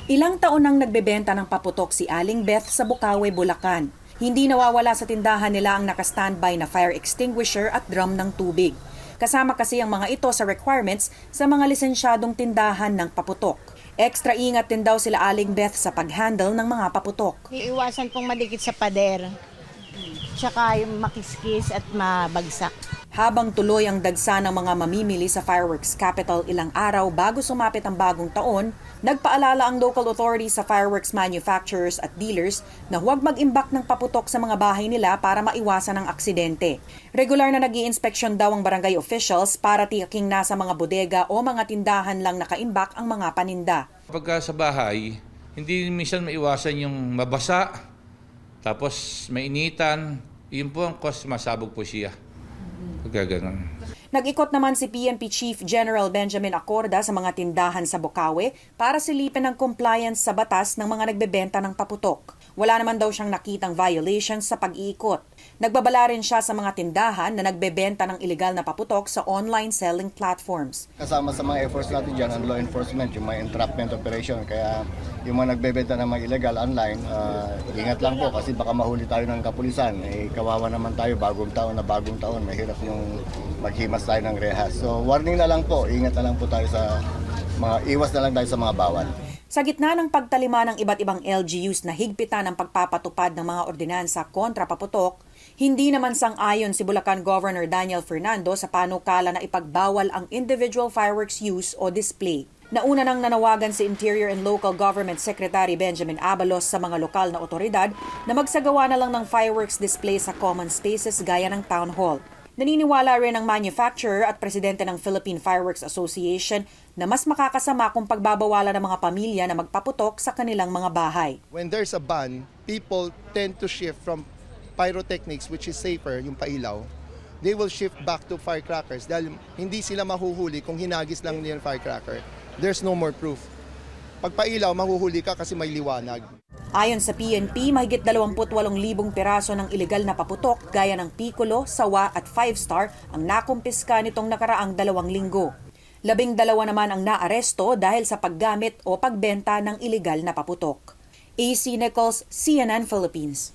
Ilang taon nang nagbebenta ng paputok si Aling Beth sa Bukawi, Bulacan. Hindi nawawala sa tindahan nila ang naka-standby na fire extinguisher at drum ng tubig. Kasama kasi ang mga ito sa requirements sa mga lisensyadong tindahan ng paputok. Extra ingat din daw sila Aling Beth sa pag-handle ng mga paputok. Iiwasan pong madikit sa pader, tsaka yung makiskis at mabagsak. Habang tuloy ang dagsa ng mga mamimili sa fireworks capital ilang araw bago sumapit ang bagong taon, nagpaalala ang local authorities sa fireworks manufacturers at dealers na huwag mag-imbak ng paputok sa mga bahay nila para maiwasan ang aksidente. Regular na nag-iinspeksyon daw ang barangay officials para tiyaking nasa mga bodega o mga tindahan lang nakaimbak ang mga paninda. Pagka sa bahay, hindi minsan maiwasan yung mabasa, tapos mainitan, yun po ang cause masabog po siya. Pagkaganon. Nag-ikot naman si PNP Chief General Benjamin Acorda sa mga tindahan sa Bukawi para silipin ang compliance sa batas ng mga nagbebenta ng paputok. Wala naman daw siyang nakitang violations sa pag-iikot. Nagbabala rin siya sa mga tindahan na nagbebenta ng illegal na paputok sa online selling platforms. Kasama sa mga efforts natin dyan ang law enforcement, yung mga entrapment operation. Kaya yung mga nagbebenta ng mga illegal online, ingat lang po kasi baka mahuli tayo ng kapulisan. Kawawa naman tayo, bagong taon, mahirap yung maghimas tayo ng rehas. So warning na lang po, ingat na lang po tayo sa iwas na lang tayo sa mga bawal. Sa gitna ng pagtalima ng iba't ibang LGUs na higpitan ang pagpapatupad ng mga ordinansa kontra paputok, hindi naman sang-ayon si Bulacan Governor Daniel Fernando sa panukala na ipagbawal ang individual fireworks use o display. Nauna nang nanawagan si Interior and Local Government Secretary Benjamin Abalos sa mga lokal na otoridad na magsagawa na lang ng fireworks display sa common spaces gaya ng town hall. Naniniwala rin ang manufacturer at presidente ng Philippine Fireworks Association na mas makakasama kung pagbabawalan ng mga pamilya na magpaputok sa kanilang mga bahay. When there's a ban, people tend to shift from pyrotechnics, which is safer, yung pailaw. They will shift back to firecrackers dahil hindi sila mahuhuli kung hinagis lang nila yung firecracker. There's no more proof. Pag pailaw, mahuhuli ka kasi may liwanag. Ayon sa PNP, mahigit 28,000 piraso ng iligal na paputok gaya ng Piccolo, Sawa at 5-star ang nakumpiska nitong nakaraang 2 linggo. 12 naman ang naaresto dahil sa paggamit o pagbenta ng iligal na paputok. AC Nichols, CNN Philippines.